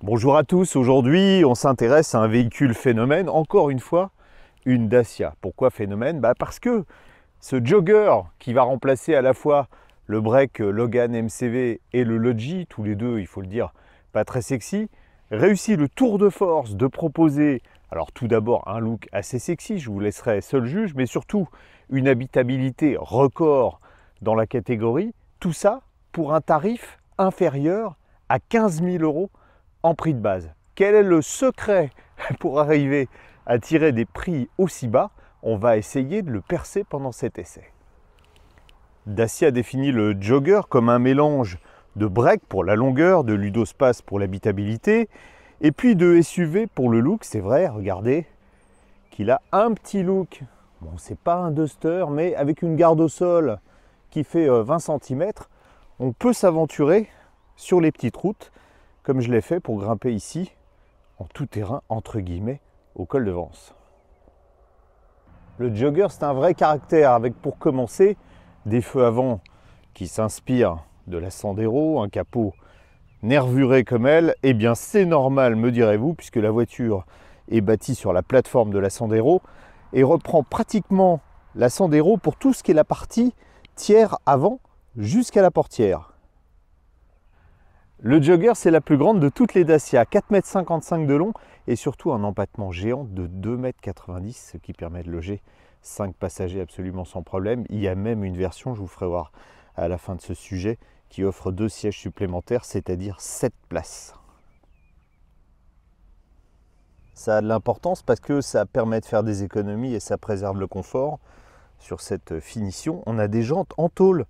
Bonjour à tous, aujourd'hui on s'intéresse à un véhicule phénomène, encore une fois, une Dacia. Pourquoi phénomène? Parce que ce jogger qui va remplacer à la fois le break Logan MCV et le Logi, tous les deux, il faut le dire, pas très sexy, réussit le tour de force de proposer, alors tout d'abord un look assez sexy, je vous laisserai seul juge, mais surtout une habitabilité record dans la catégorie, tout ça pour un tarif inférieur à 15 000 € en prix de base. Quel est le secret pour arriver à tirer des prix aussi bas? On va essayer de le percer pendant cet essai. Dacia définit le jogger comme un mélange de break pour la longueur, de ludospace pour l'habitabilité, et puis de SUV pour le look. C'est vrai, regardez, qu'il a un petit look. Bon, c'est pas un Duster, mais avec une garde au sol qui fait 20 cm, on peut s'aventurer sur les petites routes, comme je l'ai fait pour grimper ici, en tout terrain, entre guillemets, au col de Vence. Le jogger, c'est un vrai caractère, avec pour commencer des feux avant qui s'inspirent de la Sandero, un capot nervuré comme elle. Eh bien, c'est normal, me direz-vous, puisque la voiture est bâtie sur la plateforme de la Sandero et reprend pratiquement la Sandero pour tout ce qui est la partie tiers avant jusqu'à la portière. Le jogger, c'est la plus grande de toutes les Dacia, 4,55 m de long et surtout un empattement géant de 2,90 m, ce qui permet de loger 5 passagers absolument sans problème. Il y a même une version, je vous ferai voir à la fin de ce sujet, qui offre 2 sièges supplémentaires, c'est-à-dire 7 places. Ça a de l'importance parce que ça permet de faire des économies et ça préserve le confort. Sur cette finition, on a des jantes en tôle,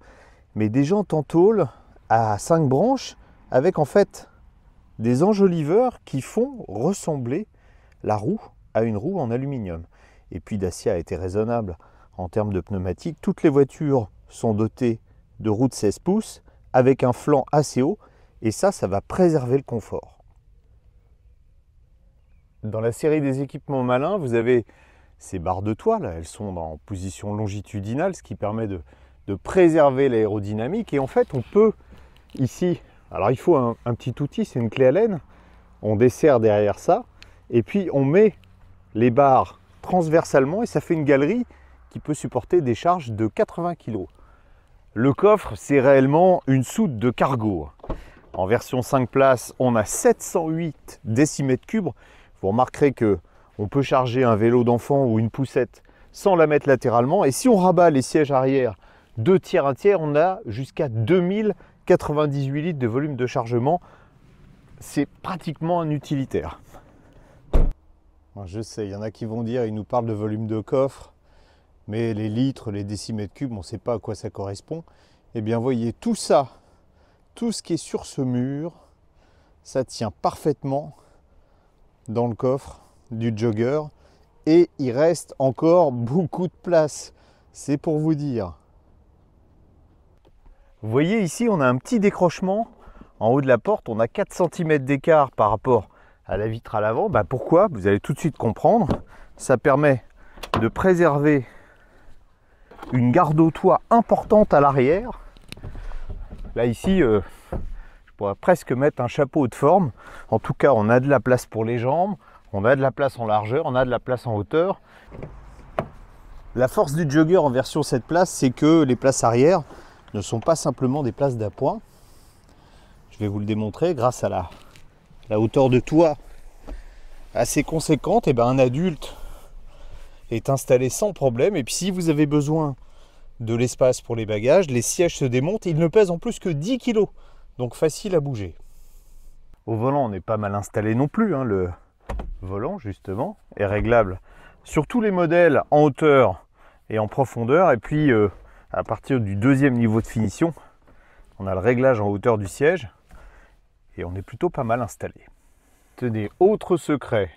mais des jantes en tôle à 5 branches, avec en fait des enjoliveurs qui font ressembler la roue à une roue en aluminium. Et puis Dacia a été raisonnable en termes de pneumatiques. Toutes les voitures sont dotées de roues de 16 pouces avec un flanc assez haut et ça va préserver le confort. Dans la série des équipements malins, vous avez ces barres de toit, là, elles sont en position longitudinale, ce qui permet de préserver l'aérodynamique. Et en fait, on peut ici, alors il faut un petit outil, c'est une clé Allen, on desserre derrière ça, et puis on met les barres transversalement, et ça fait une galerie qui peut supporter des charges de 80 kg. Le coffre, c'est réellement une soute de cargo. En version 5 places, on a 708 décimètres cubes. Vous remarquerez qu'on peut charger un vélo d'enfant ou une poussette sans la mettre latéralement, et si on rabat les sièges arrière 2 tiers, 1 tiers, on a jusqu'à 2098 litres de volume de chargement. C'est pratiquement un utilitaire. Je sais, il y en a qui vont dire, ils nous parlent de volume de coffre, mais les litres, les décimètres cubes, on ne sait pas à quoi ça correspond. Eh bien, voyez, tout ça, tout ce qui est sur ce mur, ça tient parfaitement dans le coffre du jogger et il reste encore beaucoup de place. C'est pour vous dire. Vous voyez ici, on a un petit décrochement en haut de la porte. On a 4 cm d'écart par rapport à la vitre à l'avant. Pourquoi? Vous allez tout de suite comprendre. Ça permet de préserver une garde au toit importante à l'arrière. Là ici, je pourrais presque mettre un chapeau de forme. En tout cas, on a de la place pour les jambes, on a de la place en largeur, on a de la place en hauteur. La force du jogger en version 7 places, c'est que les places arrière ne sont pas simplement des places d'appoint. Je vais vous le démontrer grâce à la hauteur de toit assez conséquente. Et un adulte est installé sans problème. Et puis si vous avez besoin de l'espace pour les bagages, les sièges se démontent. Ils ne pèsent en plus que 10 kg, donc facile à bouger. Au volant, on n'est pas mal installé non plus. Le volant, justement, est réglable sur tous les modèles en hauteur et en profondeur. Et puis, à partir du deuxième niveau de finition, on a le réglage en hauteur du siège et on est plutôt pas mal installé. Tenez, autre secret,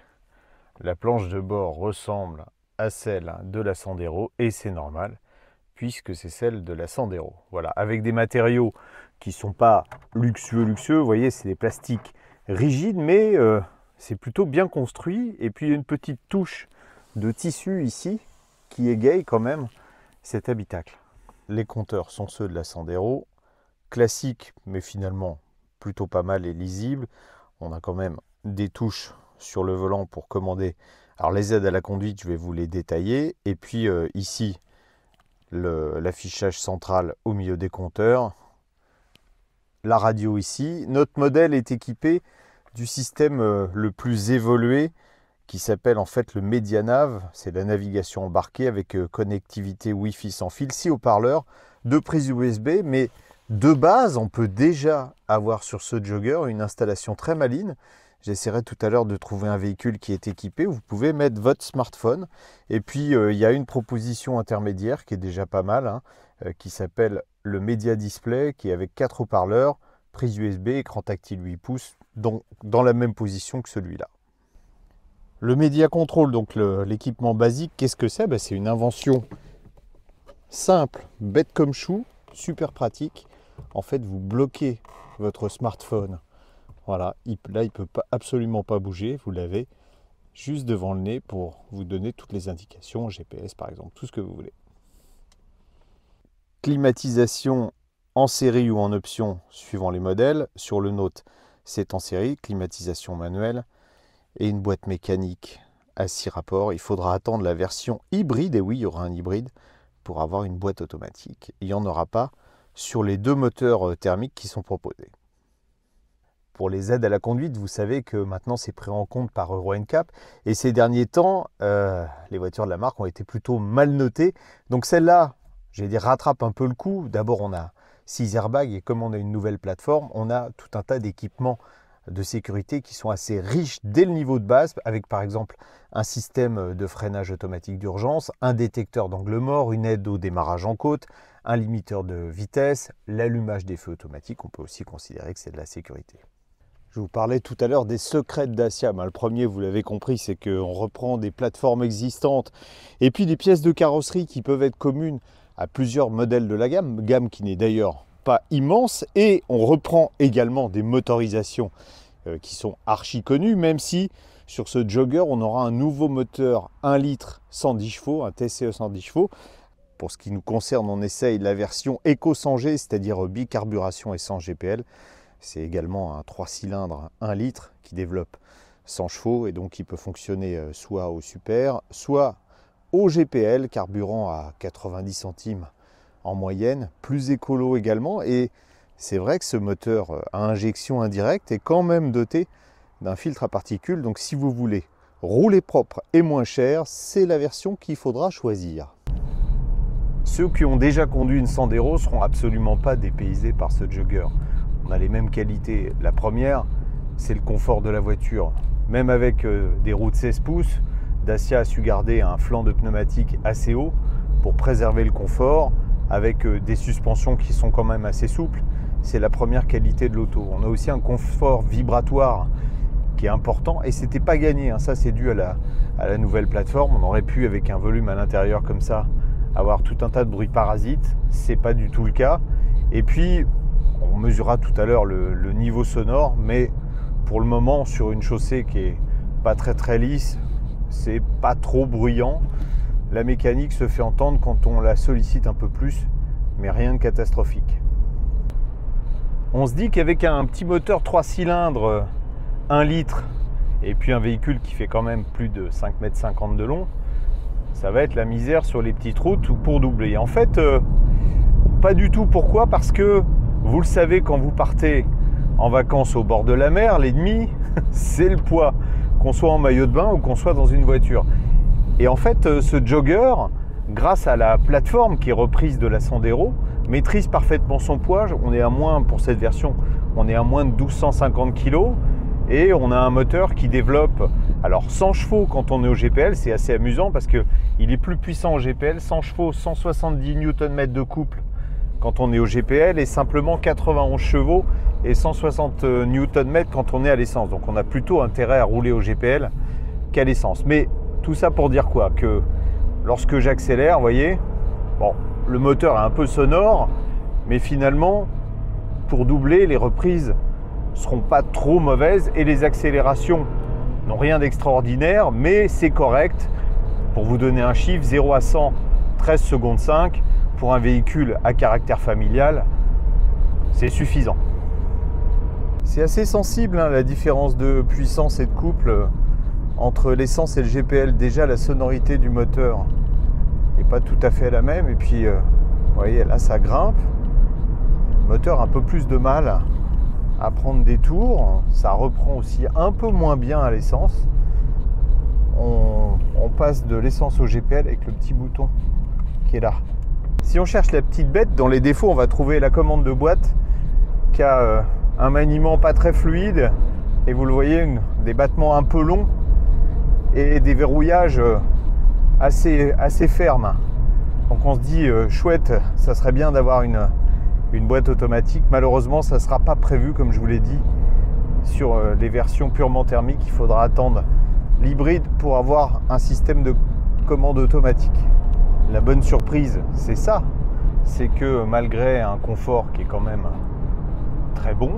la planche de bord ressemble à celle de la Sandero et c'est normal puisque c'est celle de la Sandero. Voilà, avec des matériaux qui ne sont pas luxueux, vous voyez, c'est des plastiques rigides, mais c'est plutôt bien construit. Et puis il y a une petite touche de tissu ici qui égaye quand même cet habitacle. Les compteurs sont ceux de la Sandero, classiques mais finalement plutôt pas mal et lisibles. On a quand même des touches sur le volant pour commander. Alors les aides à la conduite, je vais vous les détailler. Et puis ici, l'affichage central au milieu des compteurs. La radio ici. Notre modèle est équipé du système le plus évolué qui s'appelle en fait le MediaNav. C'est la navigation embarquée avec connectivité Wi-Fi sans fil, 6 haut-parleurs, 2 prises USB, mais de base, on peut déjà avoir sur ce jogger une installation très maligne. J'essaierai tout à l'heure de trouver un véhicule qui est équipé où vous pouvez mettre votre smartphone. Et puis, il y a une proposition intermédiaire qui est déjà pas mal, hein, qui s'appelle le Media Display, qui est avec 4 haut-parleurs, prise USB, écran tactile 8 pouces, donc dans la même position que celui-là. Le Media Control, donc l'équipement basique, qu'est-ce que c'est? C'est une invention simple, bête comme chou, super pratique. En fait, vous bloquez votre smartphone. Voilà, là, il ne peut absolument pas bouger. Vous l'avez juste devant le nez pour vous donner toutes les indications, GPS par exemple, tout ce que vous voulez. Climatisation en série ou en option, suivant les modèles. Sur le Note, c'est en série, climatisation manuelle. Et une boîte mécanique à 6 rapports. Il faudra attendre la version hybride, et oui, il y aura un hybride, pour avoir une boîte automatique. Il n'y en aura pas sur les 2 moteurs thermiques qui sont proposés. Pour les aides à la conduite, vous savez que maintenant c'est pris en compte par Euro NCAP. Et ces derniers temps, les voitures de la marque ont été plutôt mal notées. Donc celle-là, j'ai dit, rattrape un peu le coup. D'abord, on a 6 airbags et comme on a une nouvelle plateforme, on a tout un tas d'équipements de sécurité qui sont assez riches dès le niveau de base, avec par exemple un système de freinage automatique d'urgence, un détecteur d'angle mort, une aide au démarrage en côte, un limiteur de vitesse, l'allumage des feux automatiques. On peut aussi considérer que c'est de la sécurité. Je vous parlais tout à l'heure des secrets de Dacia. Le premier, vous l'avez compris, c'est qu'on reprend des plateformes existantes et puis des pièces de carrosserie qui peuvent être communes à plusieurs modèles de la gamme qui n'est d'ailleurs pas immense, et on reprend également des motorisations qui sont archi connues, même si sur ce jogger on aura un nouveau moteur 1 litre 110 chevaux, un TCE 110 chevaux. Pour ce qui nous concerne, on essaye la version Eco 100G, c'est-à-dire bicarburation et sans GPL. C'est également un 3 cylindres 1 litre qui développe 100 chevaux et donc il peut fonctionner soit au super, soit au GPL, carburant à 90 centimes en moyenne, plus écolo également. Et c'est vrai que ce moteur à injection indirecte est quand même doté d'un filtre à particules. Donc si vous voulez rouler propre et moins cher, c'est la version qu'il faudra choisir. Ceux qui ont déjà conduit une Sandero ne seront absolument pas dépaysés par ce jogger. On a les mêmes qualités. La première, c'est le confort de la voiture. Même avec des roues de 16 pouces, Dacia a su garder un flanc de pneumatique assez haut pour préserver le confort, avec des suspensions qui sont quand même assez souples. C'est la première qualité de l'auto. On a aussi un confort vibratoire qui est important et c'était pas gagné, hein. Ça c'est dû à la nouvelle plateforme. On aurait pu, avec un volume à l'intérieur comme ça, avoir tout un tas de bruits parasites. C'est pas du tout le cas. Et puis on mesurera tout à l'heure le niveau sonore, mais pour le moment sur une chaussée qui est pas très lisse, c'est pas trop bruyant. La mécanique se fait entendre quand on la sollicite un peu plus, mais rien de catastrophique. On se dit qu'avec un petit moteur 3 cylindres 1 litre et puis un véhicule qui fait quand même plus de 5,50 m de long, ça va être la misère sur les petites routes ou pour doubler. En fait, pas du tout. Pourquoi? Parce que vous le savez, quand vous partez en vacances au bord de la mer, l'ennemi, c'est le poids, qu'on soit en maillot de bain ou qu'on soit dans une voiture. Et en fait, ce jogger, grâce à la plateforme qui est reprise de la Sandero, maîtrise parfaitement son poids. On est à moins, pour cette version, on est à moins de 1250 kg et on a un moteur qui développe, alors 100 chevaux quand on est au GPL, c'est assez amusant parce qu'il est plus puissant au GPL, 100 chevaux, 170 Nm de couple quand on est au GPL et simplement 91 chevaux et 160 Nm quand on est à l'essence. Donc on a plutôt intérêt à rouler au GPL qu'à l'essence. Mais tout ça pour dire quoi? Que lorsque j'accélère, vous voyez, bon, le moteur est un peu sonore, mais finalement, pour doubler, les reprises seront pas trop mauvaises et les accélérations n'ont rien d'extraordinaire, mais c'est correct. Pour vous donner un chiffre, 0 à 100, 13 secondes 5, pour un véhicule à caractère familial, c'est suffisant. C'est assez sensible hein, la différence de puissance et de couple entre l'essence et le GPL. Déjà la sonorité du moteur n'est pas tout à fait la même. Et puis vous voyez là ça grimpe. Le moteur a un peu plus de mal à prendre des tours. Ça reprend aussi un peu moins bien à l'essence. On passe de l'essence au GPL avec le petit bouton qui est là. Si on cherche la petite bête, dans les défauts, on va trouver la commande de boîte qui a un maniement pas très fluide et vous le voyez, des battements un peu longs et des verrouillages assez fermes. Donc on se dit chouette, ça serait bien d'avoir une boîte automatique. Malheureusement, ça ne sera pas prévu, comme je vous l'ai dit, sur les versions purement thermiques. Il faudra attendre l'hybride pour avoir un système de commande automatique. La bonne surprise, c'est ça, c'est que malgré un confort qui est quand même très bon,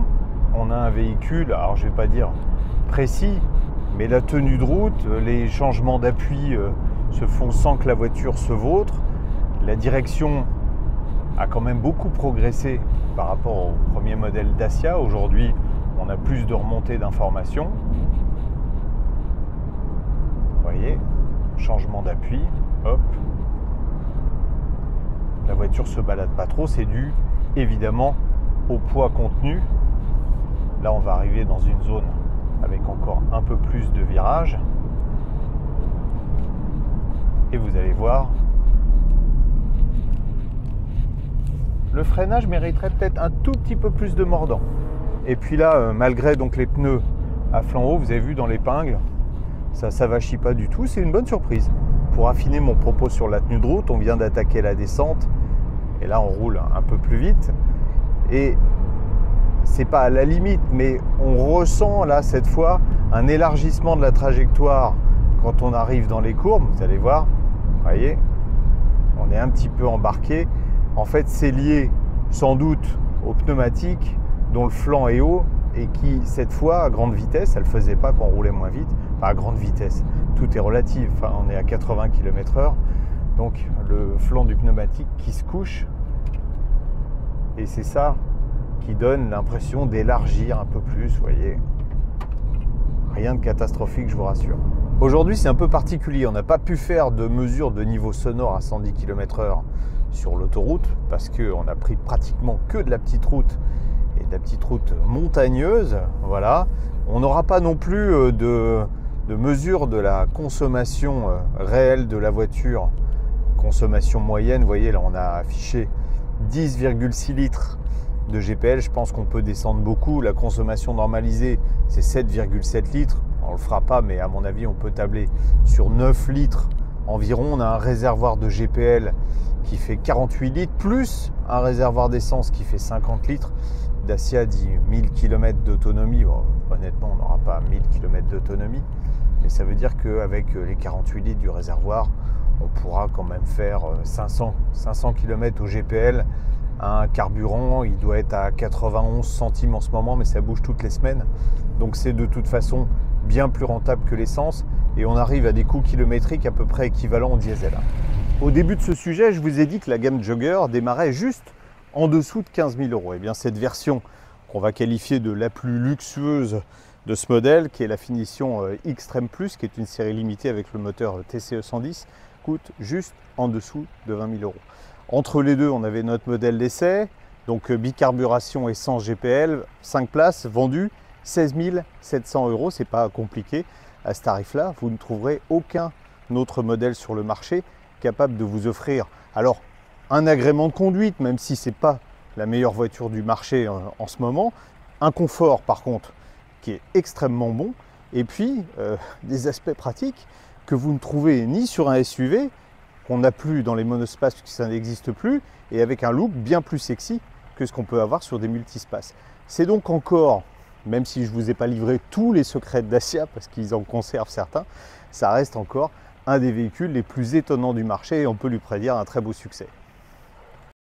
on a un véhicule, alors je ne vais pas dire précis, mais la tenue de route, les changements d'appui se font sans que la voiture se vautre. La direction a quand même beaucoup progressé par rapport au premier modèle Dacia. Aujourd'hui, on a plus de remontée d'informations. Vous voyez, changement d'appui, hop. La voiture se balade pas trop, c'est dû évidemment au poids contenu. Là, on va arriver dans une zone avec encore un peu plus de virages. Et vous allez voir, le freinage mériterait peut-être un tout petit peu plus de mordant. Et puis là, malgré donc les pneus à flanc haut, vous avez vu dans l'épingle, ça ne s'avachit pas du tout, c'est une bonne surprise. Pour affiner mon propos sur la tenue de route, on vient d'attaquer la descente et là on roule un peu plus vite et c'est pas à la limite, mais on ressent là cette fois un élargissement de la trajectoire quand on arrive dans les courbes. Vous allez voir, vous voyez, on est un petit peu embarqué. En fait, c'est lié sans doute aux pneumatiques dont le flanc est haut et qui, cette fois, à grande vitesse, elle ne le faisait pas quand on roulait moins vite, enfin à grande vitesse, tout est relatif, enfin, on est à 80 km/h, donc le flanc du pneumatique qui se couche, et c'est ça qui donne l'impression d'élargir un peu plus, vous voyez. Rien de catastrophique, je vous rassure. Aujourd'hui, c'est un peu particulier, on n'a pas pu faire de mesure de niveau sonore à 110 km/h sur l'autoroute, parce qu'on a pris pratiquement que de la petite route, et de la petite route montagneuse, voilà. On n'aura pas non plus de mesure de la consommation réelle de la voiture, consommation moyenne. Vous voyez, là on a affiché 10,6 litres de GPL. Je pense qu'on peut descendre beaucoup. La consommation normalisée, c'est 7,7 litres. On ne le fera pas, mais à mon avis, on peut tabler sur 9 litres environ. On a un réservoir de GPL qui fait 48 litres, plus un réservoir d'essence qui fait 50 litres. Dacia dit 1000 km d'autonomie. Bon, honnêtement, on n'aura pas 1000 km d'autonomie, mais ça veut dire qu'avec les 48 litres du réservoir, on pourra quand même faire 500 km au GPL. Un carburant, il doit être à 91 centimes en ce moment, mais ça bouge toutes les semaines. Donc c'est de toute façon bien plus rentable que l'essence et on arrive à des coûts kilométriques à peu près équivalents au diesel. Au début de ce sujet, je vous ai dit que la gamme Jogger démarrait juste en dessous de 15 000 €. Et bien cette version qu'on va qualifier de la plus luxueuse de ce modèle, qui est la finition Xtreme Plus, qui est une série limitée avec le moteur TCE 110, coûte juste en dessous de 20 000 €. Entre les deux, on avait notre modèle d'essai, donc bicarburation essence GPL, 5 places, vendu 16 700 €. C'est pas compliqué. À ce tarif-là, vous ne trouverez aucun autre modèle sur le marché capable de vous offrir alors un agrément de conduite, même si ce n'est pas la meilleure voiture du marché en ce moment, un confort par contre qui est extrêmement bon, et puis des aspects pratiques que vous ne trouvez ni sur un SUV, qu'on n'a plus dans les monospaces puisque ça n'existe plus, et avec un look bien plus sexy que ce qu'on peut avoir sur des multispaces. C'est donc encore, même si je ne vous ai pas livré tous les secrets de Dacia, parce qu'ils en conservent certains, ça reste encore un des véhicules les plus étonnants du marché et on peut lui prédire un très beau succès.